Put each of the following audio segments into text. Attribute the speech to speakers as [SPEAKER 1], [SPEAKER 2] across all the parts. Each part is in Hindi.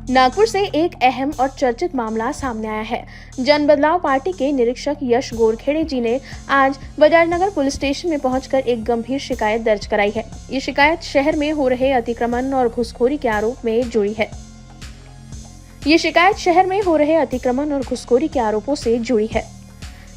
[SPEAKER 1] नागपुर से एक अहम और चर्चित मामला सामने आया है। जन बदलाव पार्टी के निरीक्षक यश गोरखेड़े जी ने आज बजाजनगर पुलिस स्टेशन में पहुंचकर एक गंभीर शिकायत दर्ज कराई है। ये शिकायत शहर में हो रहे अतिक्रमण और घुसखोरी के आरोप में जुड़ी है। आरोपों से जुड़ी है।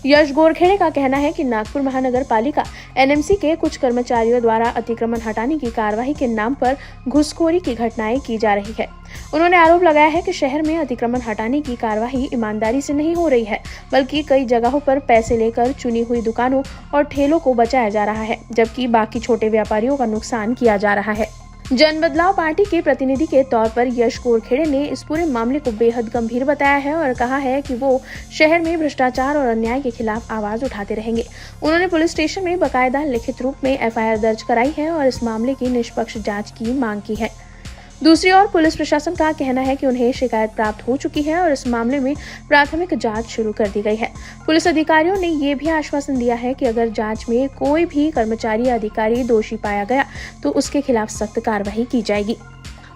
[SPEAKER 1] यश गोरखेड़े का कहना है कि नागपुर महानगर पालिका एनएमसी के कुछ कर्मचारियों द्वारा अतिक्रमण हटाने की कार्यवाही के नाम पर घुसखोरी की घटनाएं की जा रही है। उन्होंने आरोप लगाया है कि शहर में अतिक्रमण हटाने की कार्यवाही ईमानदारी से नहीं हो रही है, बल्कि कई जगहों पर पैसे लेकर चुनी हुई दुकानों और ठेलों को बचाया जा रहा है, जबकि बाकी छोटे व्यापारियों का नुकसान किया जा रहा है। जन बदलाव पार्टी के प्रतिनिधि के तौर पर यश गोरखेड़े ने इस पूरे मामले को बेहद गंभीर बताया है और कहा है कि वो शहर में भ्रष्टाचार और अन्याय के खिलाफ आवाज उठाते रहेंगे। उन्होंने पुलिस स्टेशन में बकायदा लिखित रूप में एफआईआर दर्ज कराई है और इस मामले की निष्पक्ष जांच की मांग की है। दूसरी ओर पुलिस प्रशासन का कहना है कि उन्हें शिकायत प्राप्त हो चुकी है और इस मामले में प्राथमिक जांच शुरू कर दी गई है। पुलिस अधिकारियों ने ये भी आश्वासन दिया है कि अगर जांच में कोई भी कर्मचारी या अधिकारी दोषी पाया गया तो उसके खिलाफ सख्त कार्रवाई की जाएगी।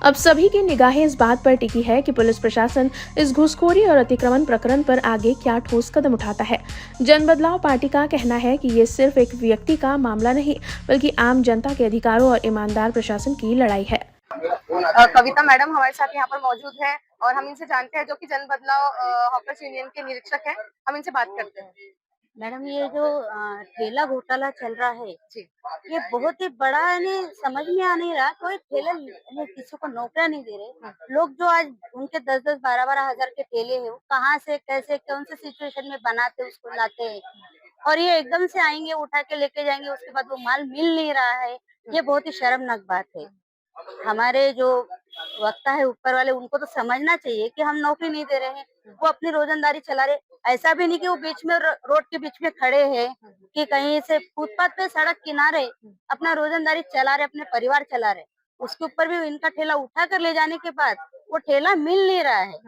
[SPEAKER 1] अब सभी की निगाहें इस बात पर टिकी है कि पुलिस प्रशासन इस घुसखोरी और अतिक्रमण प्रकरण पर आगे क्या ठोस कदम उठाता है। जन बदलाव पार्टी का कहना है कि ये सिर्फ एक व्यक्ति का मामला नहीं, बल्कि आम जनता के अधिकारों और ईमानदार प्रशासन की लड़ाई है।
[SPEAKER 2] कविता मैडम हमारे साथ यहाँ पर मौजूद है और हम इनसे जानते हैं, जो कि जन बदलाव हॉकर्स यूनियन के निरीक्षक हैं। हम इनसे बात करते हैं।
[SPEAKER 3] मैडम, ये जो ठेला घोटाला चल रहा है
[SPEAKER 2] जी।
[SPEAKER 3] ये बहुत ही बड़ा, यानी समझ में आ नहीं रहा। कोई ठेला किसी को नौकरियां नहीं दे रहे लोग। जो आज उनके 10-10, 12-12 हजार के ठेले हैं, वो कहाँ से कैसे कौन से सिचुएशन में बनाते उसको लाते हैं, और ये एकदम से आएंगे उठा के लेके जाएंगे, उसके बाद वो माल मिल नहीं रहा है। ये बहुत ही शर्मनाक बात है। हमारे जो वक्ता है ऊपर वाले, उनको तो समझना चाहिए कि हम नौकरी नहीं दे रहे हैं, वो अपनी रोजंदारी चला रहे। ऐसा भी नहीं कि वो बीच में रोड के बीच में खड़े हैं, कि कहीं से फुटपाथ पे सड़क किनारे अपना रोजंदारी चला रहे, अपने परिवार चला रहे। उसके ऊपर भी इनका ठेला उठा कर ले जाने के बाद वो ठेला मिल नहीं रहा है।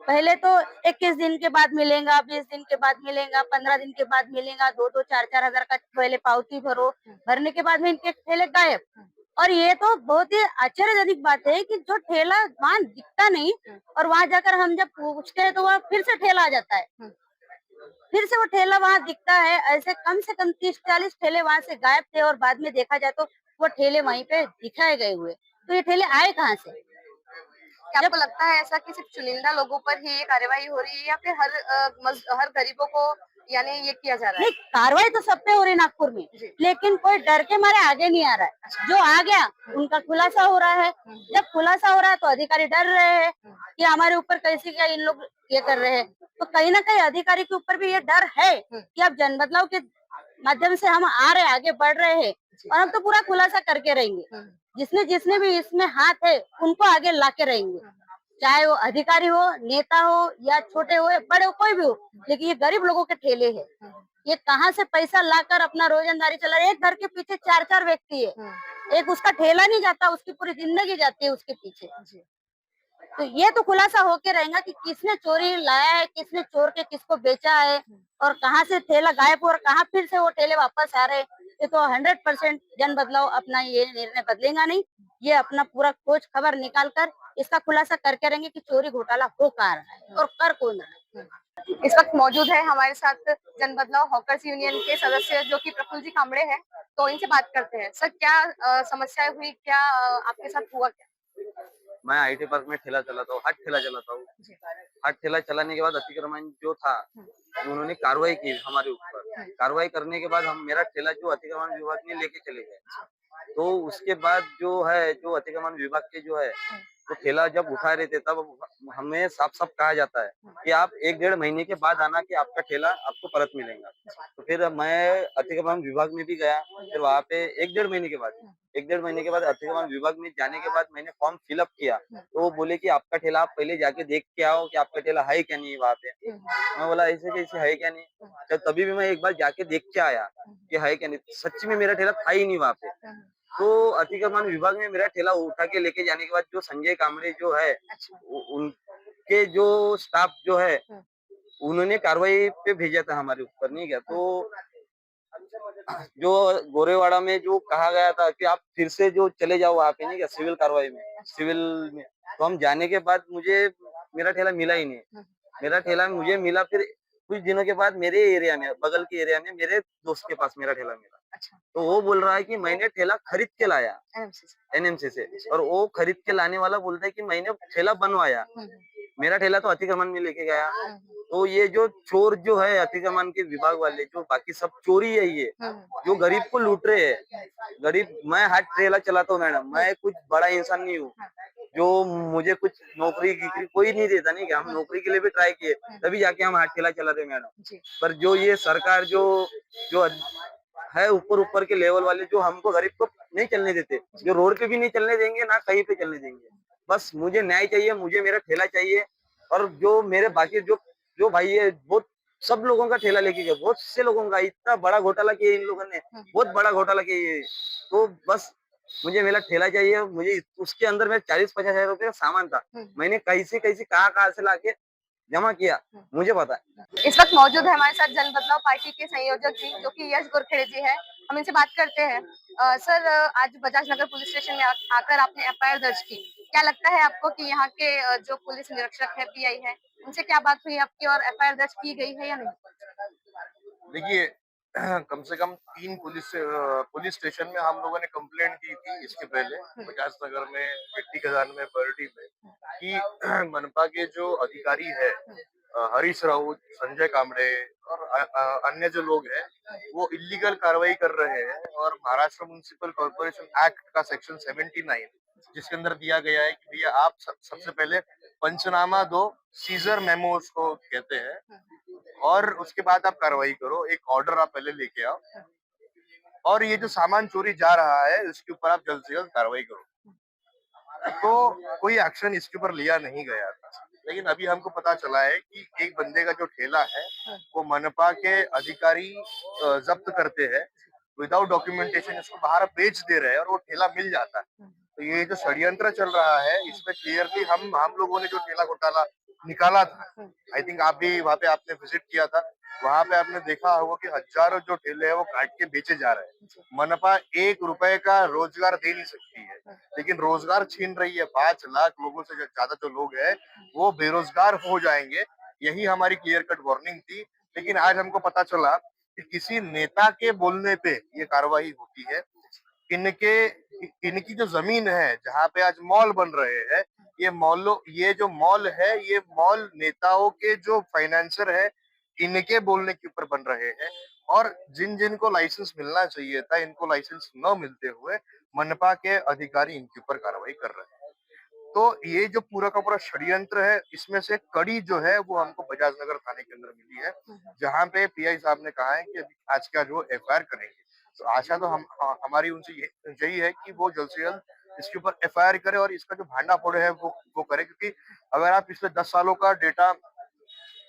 [SPEAKER 3] पहले तो 21 दिन के बाद मिलेगा, 20 दिन के बाद मिलेगा, 15 दिन के बाद मिलेगा, 2-2, 4-4 हजार का पहले पावती भरो, भरने के बाद में इनके ठेले गायब। और ये तो बहुत ही आश्चर्यजनक बात है कि जो ठेला वहाँ दिखता नहीं, और वहाँ जाकर हम जब पूछते हैं तो वहाँ फिर से ठेला आ जाता है, फिर से वो ठेला वहाँ दिखता है। ऐसे कम से कम 30-40 ठेले वहाँ से गायब थे, और बाद में देखा जाए तो वो ठेले वहीं पे दिखाए गए हुए। तो ये ठेले आए कहाँ से?
[SPEAKER 2] क्या आपको लगता है ऐसा कि सिर्फ चुनिंदा लोगों पर ही ये कार्रवाई हो रही है, या फिर हर गरीबों को यानी ये किया जा रहा है?
[SPEAKER 3] नहीं, कार्रवाई तो सब पे हो रही है नागपुर में, लेकिन कोई डर के मारे आगे नहीं आ रहा है। जो आ गया उनका खुलासा हो रहा है। जब खुलासा हो रहा है तो अधिकारी डर रहे हैं कि हमारे ऊपर कैसे क्या इन लोग ये कर रहे हैं। तो कहीं ना कहीं अधिकारी के ऊपर भी ये डर है कि अब जन बदलाव के माध्यम से हम आ रहे, आगे बढ़ रहे हैं, और हम तो पूरा खुलासा करके रहेंगे। जिसने जिसने भी इसमें हाथ है उनको आगे लाके रहेंगे, चाहे वो अधिकारी हो, नेता हो, या छोटे हो या बड़े हो, कोई भी हो। लेकिन ये गरीब लोगों के ठेले हैं। ये कहाँ से पैसा लाकर अपना रोजंदारी चला रहे। एक घर के पीछे 4-4 व्यक्ति है, एक उसका ठेला नहीं जाता, उसकी पूरी जिंदगी जाती है उसके पीछे। तो ये तो खुलासा होके रहेगा कि किसने चोरी लाया है, किसने चोर के किसको बेचा है, और कहाँ से ठेला गायब और कहाँ फिर से वो ठेले वापस आ रहे। ये तो 100% जन बदलाव अपना ये निर्णय बदलेगा नहीं। ये अपना पूरा खोज खबर निकाल कर इसका खुलासा करके रहेंगे कि चोरी घोटाला हो कहाँ रहा है और कर कौन रहा है।
[SPEAKER 2] इस वक्त मौजूद है हमारे साथ जन बदलाव हॉकर्स यूनियन के सदस्य, जो कि प्रफुल्ल जी कांबड़े हैं। तो इनसे बात करते हैं। सर, क्या समस्याएं हुई, क्या आपके साथ हुआ क्या?
[SPEAKER 4] मैं आईटी पार्क में ठेला चलाता हूँ, हाट ठेला चलाता हूँ। हाट ठेला चलाने के बाद अतिक्रमण जो था, उन्होंने कार्रवाई की हमारे ऊपर। कार्रवाई करने के बाद हम मेरा ठेला जो अतिक्रमण विभाग ने लेके चले गए। तो उसके बाद जो है, जो अतिक्रमण विभाग के जो है, तो ठेला जब उठा रहे थे तब हमें साफ साफ कहा जाता है कि आप 1-1.5 महीने के बाद आना कि आपका ठेला आपको परत मिलेगा। तो फिर मैं अतिक्रमण विभाग में भी गया। फिर वहाँ पे 1-1.5 महीने के बाद अतिक्रमण विभाग में जाने के बाद मैंने फॉर्म फिलअप किया। तो वो बोले कि आपका ठेला आप पहले जाके देख के आओ कि आपका ठेला है क्या नहीं वहाँ पे। मैं बोला ऐसे कैसे है क्या नहीं। तो तभी भी मैं एक बार जाके देख के आया कि है क्या नहीं। सच्ची में मेरा ठेला था ही नहीं वहाँ पे। तो अतिक्रमण विभाग में मेरा ठेला उठा के लेके जाने के बाद जो संजय कामड़े जो है, उनके जो स्टाफ जो है, उन्होंने कार्रवाई पे भेजा था हमारे ऊपर, नहीं क्या। तो जो गोरेवाड़ा में जो कहा गया था कि आप फिर से जो चले जाओ वहाँ पे नहीं क्या सिविल कार्रवाई में, सिविल में, तो हम जाने के बाद मुझे मेरा ठेला मिला ही नहीं। मेरा ठेला मुझे मिला फिर कुछ दिनों के बाद मेरे एरिया में, बगल के एरिया में मेरे दोस्त के पास मेरा ठेला मिला।
[SPEAKER 2] अच्छा,
[SPEAKER 4] तो वो बोल रहा है कि मैंने ठेला खरीद के लाया
[SPEAKER 2] एनएमसी से।
[SPEAKER 4] एनएमसी से, और वो खरीद के लाने वाला बोलता है कि मैंने ठेला बनवाया। मेरा ठेला तो अतिक्रमण में लेके गया। तो ये जो चोर जो है अतिक्रमण के विभाग वाले, जो बाकी सब चोरी है ये, जो गरीब को लूट रहे हैं। गरीब, मैं हाथ ठेला चलाता हूँ मैडम, मैं कुछ बड़ा इंसान नहीं हूँ जो मुझे कुछ नौकरी की कोई नहीं देता, नहीं क्या हम नौकरी के लिए भी ट्राई किए, तभी जाके हम हाथ ठेला चला रहे मैडम। पर जो ये सरकार जो जो है ऊपर ऊपर के लेवल वाले, जो हमको गरीब को नहीं चलने देते, जो रोड पे भी नहीं चलने देंगे ना कहीं पे चलने देंगे। बस मुझे न्याय चाहिए, मुझे मेरा ठेला चाहिए। और जो मेरे बाकी जो जो भाई है, बहुत सब लोगों का ठेला लेके गए, बहुत से लोगों का इतना बड़ा घोटाला किया इन लोगों ने, बहुत बड़ा घोटाला किया है। तो बस मुझे मेरा ठेला चाहिए। मुझे उसके अंदर में 40-50 हजार रुपए का सामान था, मैंने कैसे कैसे कहाँ से लाके जमा किया, मुझे पता है।
[SPEAKER 2] इस वक्त मौजूद है हमारे साथ जन बदलाव पार्टी के संयोजक जी, जो कि यश गोरखेड़े जी है। हम इनसे बात करते हैं। सर, आज बजाज नगर पुलिस स्टेशन में आकर आपने एफआईआर दर्ज की। क्या लगता है आपको कि यहाँ के जो पुलिस निरीक्षक है, पीआई है, उनसे क्या बात हुई आपकी और एफआईआर दर्ज की गई है या नहीं?
[SPEAKER 5] देखिए, कम से कम 3 पुलिस स्टेशन में हम लोगों ने कंप्लेंट की थी इसके पहले, बजाज नगर में, गिट्टी खदान में, बरडी में, कि मनपा के जो अधिकारी है, हरीश राउत, संजय कामड़े और अन्य जो लोग हैं, वो इलीगल कार्रवाई कर रहे हैं। और महाराष्ट्र म्युनिसिपल कॉर्पोरेशन एक्ट का सेक्शन 79, जिसके अंदर दिया गया है कि भैया आप सबसे पहले पंचनामा दो, सीजर मेमो उसको कहते हैं, और उसके बाद आप कार्रवाई करो। एक ऑर्डर आप पहले लेके आओ, और ये जो सामान चोरी जा रहा है उसके ऊपर आप जल्द से जल्द कार्रवाई करो। तो कोई एक्शन इसके ऊपर लिया नहीं गया था, लेकिन अभी हमको पता चला है कि एक बंदे का जो ठेला है वो मनपा के अधिकारी जब्त करते हैं, विदाउट डॉक्यूमेंटेशन इसको बाहर बेच दे रहे हैं, और वो ठेला मिल जाता है। तो ये जो षड्यंत्र चल रहा है, इसमें क्लियरली हम लोगों ने जो ठेला घोटाला निकाला था, आई थिंक आप भी वहाँ पे आपने विजिट किया था, वहां पे आपने देखा होगा कि हजारों जो ठेले हैं वो काट के बेचे जा रहे हैं। मनपा 1 रुपए का रोजगार दे नहीं सकती है, लेकिन रोजगार छीन रही है। 5 लाख लोगों से ज्यादा जो लोग हैं वो बेरोजगार हो जाएंगे, यही हमारी क्लियर कट वार्निंग थी। लेकिन आज हमको पता चला कि किसी नेता के बोलने पे ये कार्रवाई होती है। इनके इनकी जो जमीन है जहाँ पे आज मॉल बन रहे हैं, ये जो मॉल है, ये मॉल नेताओं के जो फाइनेंसर है, इनके बोलने के ऊपर बन रहे हैं। और जिन जिन को लाइसेंस मिलना चाहिए था, इनको लाइसेंस न मिलते हुए मनपा के अधिकारी इनके ऊपर कार्रवाई कर रहे हैं। तो ये जो पूरा का पूरा षड्यंत्र है, इसमें से कड़ी जो है वो हमको बजाज नगर थाने के अंदर मिली है, जहाँ पे पीआई साहब ने कहा है कि अभी आज का जो एफआईआर करेंगे। तो आशा तो हमारी उनसे यही है कि वो जल्द से जल्द इसके ऊपर एफआईआर करे और इसका जो भांडाफोड़ है वो करे, क्योंकि अगर आप पिछले 10 सालों का डेटा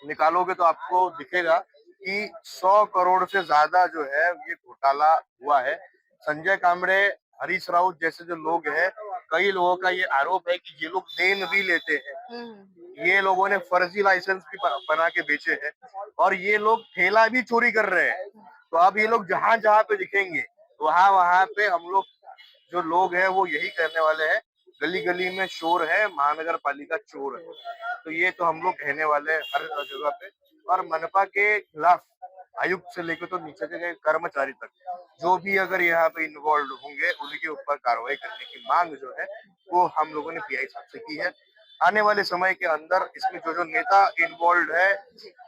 [SPEAKER 5] निकालोगे तो आपको दिखेगा कि 100 करोड़ से ज्यादा जो है ये घोटाला हुआ है। संजय कामड़े, हरीश राउत जैसे जो लोग हैं, कई लोगों का ये आरोप है कि ये लोग देन भी लेते हैं। ये लोगों ने फर्जी लाइसेंस भी बना के बेचे हैं, और ये लोग ठेला भी चोरी कर रहे हैं। तो अब ये लोग जहां जहां पे दिखेंगे, वहां वहां पे हम लोग जो लोग हैं वो यही करने वाले हैं, गली गली में शोर है, महानगर पालिका चोर है। तो ये तो हम लोग कहने वाले हैं हर जगह पे। और मनपा के खिलाफ आयुक्त से लेकर तो नीचे के कर्मचारी तक, जो भी अगर यहाँ पे इन्वॉल्व होंगे, उनके ऊपर कार्रवाई करने की मांग जो है वो हम लोगों ने पीआई साहब से की है। आने वाले समय के अंदर इसमें जो जो नेता इन्वॉल्व है,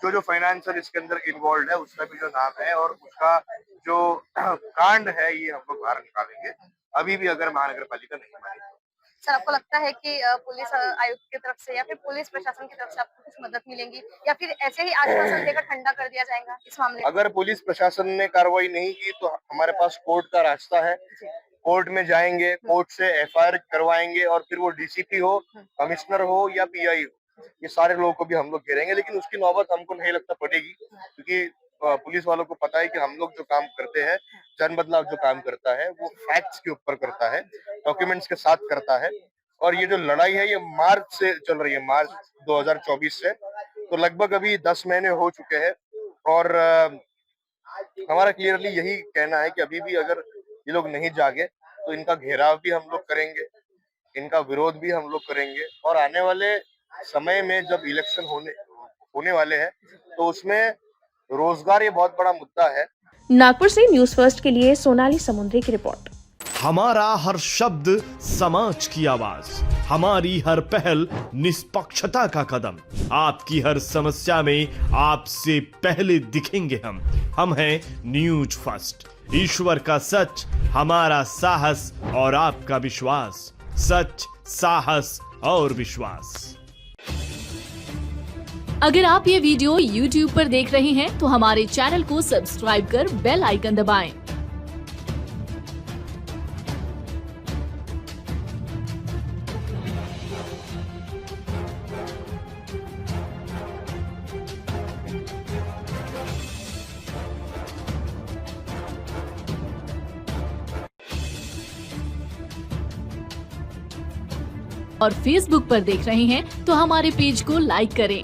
[SPEAKER 5] जो जो फाइनेंसर इसके अंदर इन्वॉल्व है, उसका भी जो नाम है और उसका जो कांड है, ये हम लोग बाहर निकालेंगे, अभी भी अगर महानगर पालिका नहीं माने तो।
[SPEAKER 2] सर, आपको लगता है कि पुलिस आयुक्त की तरफ से या फिर पुलिस प्रशासन की तरफ से आपको कुछ मदद मिलेगी, या फिर ऐसे ही आश्वासन देकर ठंडा कर दिया जाएगा इस मामले में?
[SPEAKER 5] अगर पुलिस प्रशासन ने कार्रवाई नहीं की तो हमारे पास कोर्ट का रास्ता है। कोर्ट में जाएंगे, कोर्ट से एफआईआर करवाएंगे, और फिर वो डीसीपी हो, कमिश्नर हो या पीआई हो, ये सारे लोगों को भी हम लोग घेरेंगे। लेकिन उसकी नौबत हमको नहीं लगता पड़ेगी, क्योंकि पुलिस वालों को पता है कि हम लोग जो काम करते हैं, जन बदलाव जो काम करता है वो फैक्ट्स के ऊपर करता है, डॉक्यूमेंट्स के साथ करता है। और ये जो लड़ाई है ये मार्च से चल रही है, मार्च 2024 से, तो लगभग अभी 10 महीने हो चुके हैं। और हमारा क्लियरली यही कहना है कि अभी भी अगर ये लोग नहीं जागे तो इनका घेराव भी हम लोग करेंगे, इनका विरोध भी हम लोग करेंगे और आने वाले समय में जब इलेक्शन होने वाले हैं तो उसमें रोजगार ये बहुत बड़ा मुद्दा है।
[SPEAKER 1] नागपुर से न्यूज फर्स्ट के लिए सोनाली समुद्री की रिपोर्ट।
[SPEAKER 6] हमारा हर शब्द समाज की आवाज, हमारी हर पहल निष्पक्षता का कदम, आपकी हर समस्या में आपसे पहले दिखेंगे हम हैं न्यूज फर्स्ट। ईश्वर का सच, हमारा साहस और आपका विश्वास। सच, साहस और विश्वास।
[SPEAKER 7] अगर आप ये वीडियो YouTube पर देख रहे हैं तो हमारे चैनल को सब्सक्राइब कर बेल आइकन दबाएं। और Facebook पर देख रहे हैं तो हमारे पेज को लाइक करें।